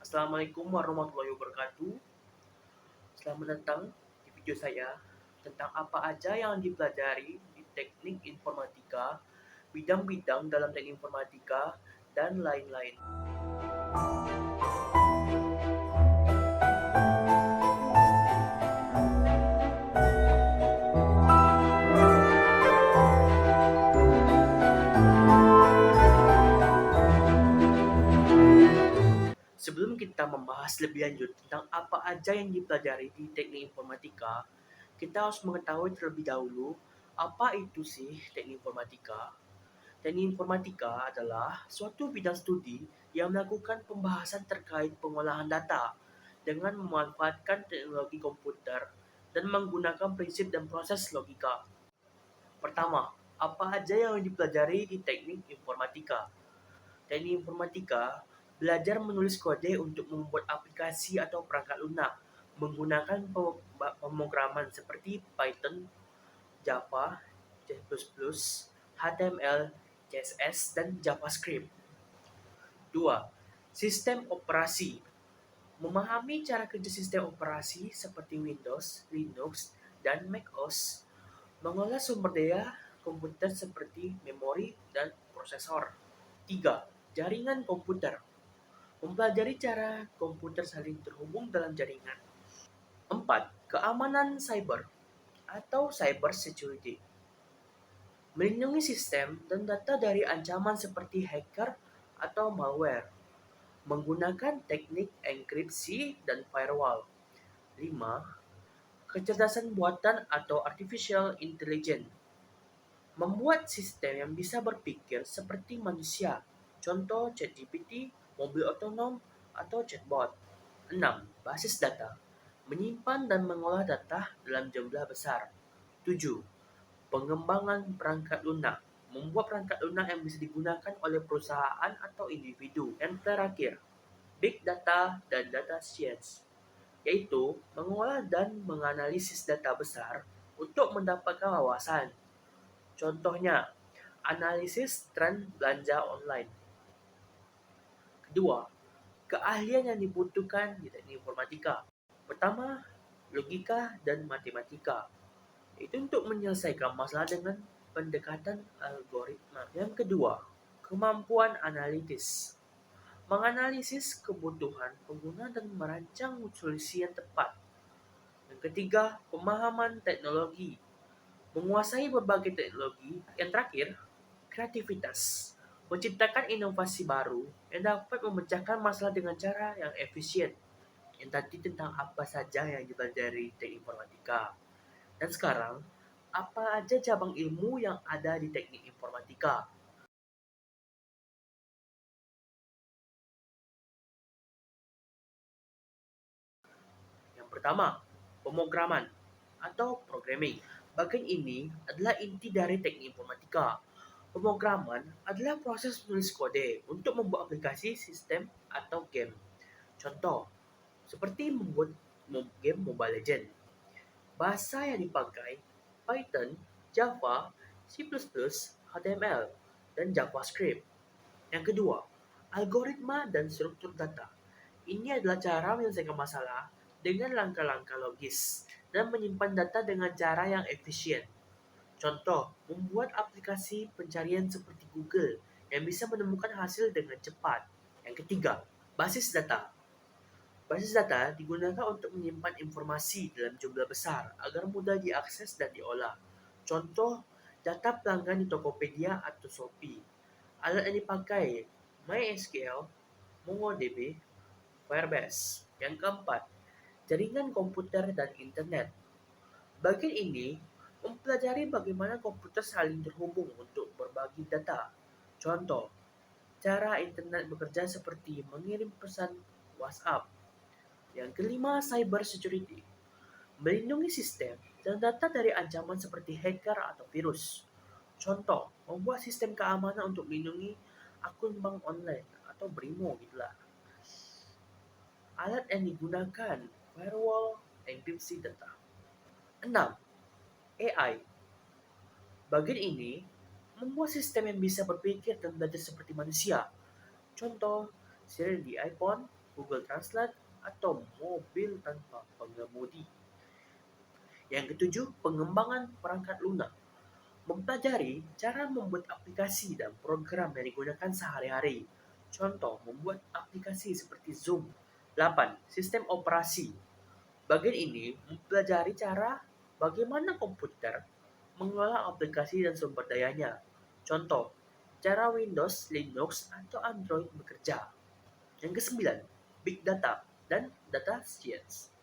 Assalamualaikum warahmatullahi wabarakatuh. Selamat datang di video saya tentang apa aja yang dipelajari di teknik informatika, bidang-bidang dalam teknik informatika, dan lain-lain. Sebelum kita membahas lebih lanjut tentang apa aja yang dipelajari di teknik informatika, kita harus mengetahui terlebih dahulu apa itu sih teknik informatika. Teknik informatika adalah suatu bidang studi yang melakukan pembahasan terkait pengolahan data dengan memanfaatkan teknologi komputer dan menggunakan prinsip dan proses logika. Pertama, apa aja yang dipelajari di teknik informatika? Teknik informatika belajar menulis kode untuk membuat aplikasi atau perangkat lunak menggunakan pemrograman seperti Python, Java, C++, HTML, CSS, dan JavaScript. 2. Sistem operasi. Memahami cara kerja sistem operasi seperti Windows, Linux, dan macOS. Mengolah sumber daya komputer seperti memori dan prosesor. 3. Jaringan komputer. Mempelajari cara komputer saling terhubung dalam jaringan. 4. Keamanan cyber atau cyber security. Melindungi sistem dan data dari ancaman seperti hacker atau malware. Menggunakan teknik enkripsi dan firewall. 5. Kecerdasan buatan atau artificial intelligence. Membuat sistem yang bisa berpikir seperti manusia. Contoh ChatGPT, mobil otonom, atau chatbot. 6. Basis data. Menyimpan dan mengolah data dalam jumlah besar. 7. Pengembangan perangkat lunak. Membuat perangkat lunak yang bisa digunakan oleh perusahaan atau individu. Yang terakhir, Big Data dan Data Science, yaitu mengolah dan menganalisis data besar untuk mendapatkan wawasan. Contohnya, analisis tren belanja online. Kedua, keahlian yang dibutuhkan di teknik informatika. Pertama, logika dan matematika. Itu untuk menyelesaikan masalah dengan pendekatan algoritma. Yang kedua, kemampuan analitis. Menganalisis kebutuhan pengguna dan merancang solusi yang tepat. Yang ketiga, pemahaman teknologi. Menguasai berbagai teknologi. Yang terakhir, kreativitas. Menciptakan inovasi baru yang dapat memecahkan masalah dengan cara yang efisien. Yang tadi tentang apa saja yang dipelajari teknik informatika. Dan sekarang, apa aja cabang ilmu yang ada di teknik informatika? Yang pertama, pemrograman atau programming. Bagian ini adalah inti dari teknik informatika. Pemrograman adalah proses menulis kode untuk membuat aplikasi, sistem, atau game. Contoh, seperti membuat game Mobile Legends. Bahasa yang dipakai Python, Java, C++, HTML, dan JavaScript. Yang kedua, algoritma dan struktur data. Ini adalah cara menyelesaikan masalah dengan langkah-langkah logis dan menyimpan data dengan cara yang efisien. Contoh, membuat aplikasi pencarian seperti Google yang bisa menemukan hasil dengan cepat. Yang ketiga, basis data. Basis data digunakan untuk menyimpan informasi dalam jumlah besar agar mudah diakses dan diolah. Contoh, data pelanggan di Tokopedia atau Shopee. Alat yang dipakai MySQL, MongoDB, Firebase. Yang keempat, jaringan komputer dan internet. Bagian ini mempelajari bagaimana komputer saling terhubung untuk berbagi data. Contoh, cara internet bekerja seperti mengirim pesan WhatsApp. Yang kelima, cyber security. Melindungi sistem dan data dari ancaman seperti hacker atau virus. Contoh, membuat sistem keamanan untuk melindungi akun bank online atau BRIMO gitulah. Alat yang digunakan, firewall, enkripsi data. 6. AI. Bagian ini membuat sistem yang bisa berpikir dan belajar seperti manusia. Contoh, Siri di iPhone, Google Translate, atau mobil tanpa pengemudi. Yang ketujuh, pengembangan perangkat lunak. Mempelajari cara membuat aplikasi dan program yang digunakan sehari-hari. Contoh, membuat aplikasi seperti Zoom. 8. Sistem operasi. Bagian ini mempelajari cara bagaimana komputer mengelola aplikasi dan sumber dayanya. Contoh, cara Windows, Linux, atau Android bekerja. Yang kesembilan, Big Data dan Data Science.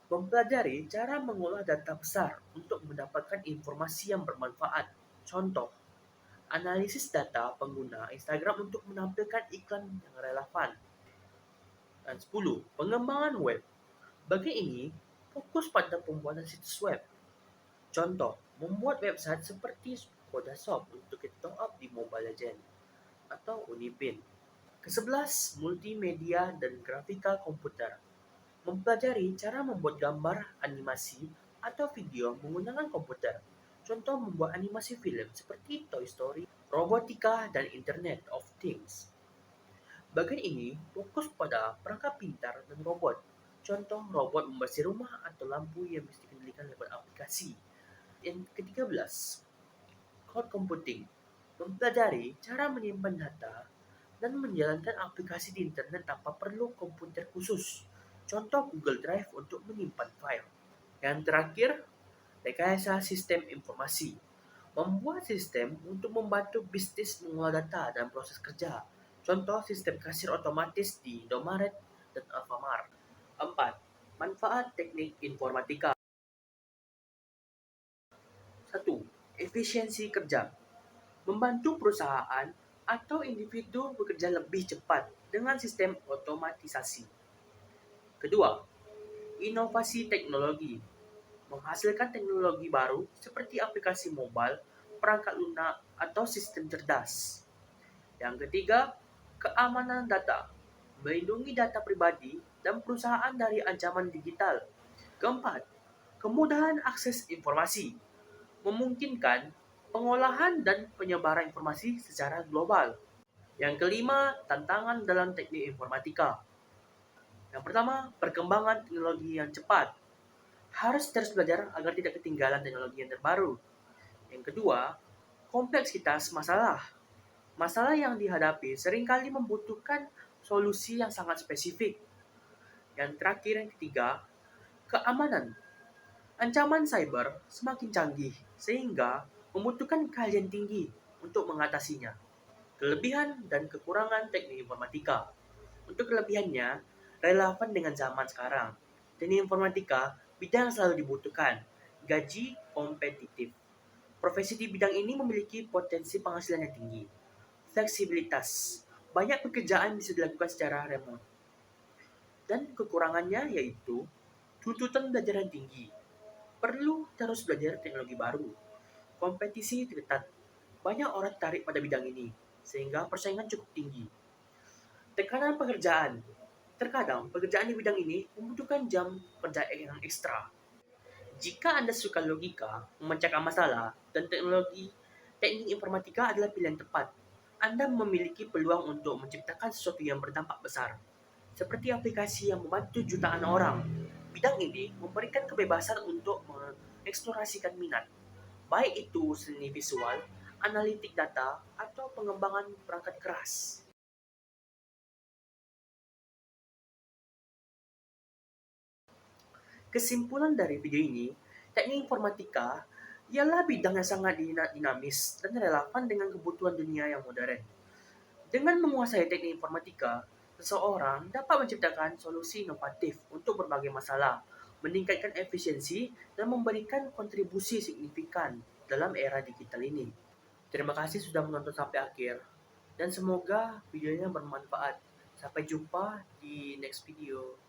Mempelajari cara mengolah data besar untuk mendapatkan informasi yang bermanfaat. Contoh, analisis data pengguna Instagram untuk menampilkan iklan yang relevan. Dan 10. Pengembangan web. Bagian ini fokus pada pembuatan situs web. Contoh, membuat website seperti Kodashop untuk top up di Mobile Legends atau Unipin. Ke-11, multimedia dan grafika komputer. Mempelajari cara membuat gambar, animasi, atau video menggunakan komputer. Contoh membuat animasi film seperti Toy Story, robotika, dan Internet of Things. Bagian ini fokus pada perangkat pintar dan robot. Contoh robot membersih rumah atau lampu yang bisa dikendalikan lewat aplikasi. Yang ke-13, cloud computing. Mempelajari cara menyimpan data dan menjalankan aplikasi di internet tanpa perlu komputer khusus. Contoh Google Drive untuk menyimpan file. Yang terakhir, rekayasa sistem informasi. Membuat sistem untuk membantu bisnis mengolah data dan proses kerja. Contoh sistem kasir otomatis di Indomaret dan Alfamart. 4. Manfaat teknik informatika. 1. Efisiensi kerja. Membantu perusahaan atau individu bekerja lebih cepat dengan sistem otomatisasi. Kedua, inovasi teknologi. Menghasilkan teknologi baru seperti aplikasi mobile, perangkat lunak, atau sistem cerdas. Yang ketiga, keamanan data. Melindungi data pribadi dan perusahaan dari ancaman digital. Keempat, kemudahan akses informasi. Memungkinkan pengolahan dan penyebaran informasi secara global. Yang kelima, tantangan dalam teknik informatika. Yang pertama, perkembangan teknologi yang cepat. Harus terus belajar agar tidak ketinggalan teknologi yang terbaru. Yang kedua, kompleksitas masalah. Masalah yang dihadapi seringkali membutuhkan solusi yang sangat spesifik. Yang terakhir, yang ketiga, keamanan. Ancaman cyber semakin canggih, sehingga membutuhkan keahlian tinggi untuk mengatasinya. Kelebihan dan kekurangan teknik informatika. Untuk kelebihannya, relevan dengan zaman sekarang. Teknik informatika, bidang yang selalu dibutuhkan. Gaji kompetitif. Profesi di bidang ini memiliki potensi penghasilan yang tinggi. Fleksibilitas. Banyak pekerjaan bisa dilakukan secara remote. Dan kekurangannya yaitu tuntutan belajar yang tinggi. Perlu terus belajar teknologi baru. Kompetisi ketat. Banyak orang tertarik pada bidang ini, sehingga persaingan cukup tinggi. Tekanan pekerjaan. Terkadang pekerjaan di bidang ini membutuhkan jam kerja yang ekstra. Jika Anda suka logika, memecahkan masalah, dan teknik informatika adalah pilihan tepat. Anda memiliki peluang untuk menciptakan sesuatu yang berdampak besar, seperti aplikasi yang membantu jutaan orang. Bidang ini memberikan kebebasan untuk mengeksplorasikan minat, baik itu seni visual, analitik data, atau pengembangan perangkat keras. Kesimpulan dari video ini, teknik informatika ialah bidang yang sangat dinamis dan relevan dengan kebutuhan dunia yang modern. Dengan menguasai teknik informatika, seseorang dapat menciptakan solusi inovatif untuk berbagai masalah, meningkatkan efisiensi, dan memberikan kontribusi signifikan dalam era digital ini. Terima kasih sudah menonton sampai akhir, dan semoga videonya bermanfaat. Sampai jumpa di next video.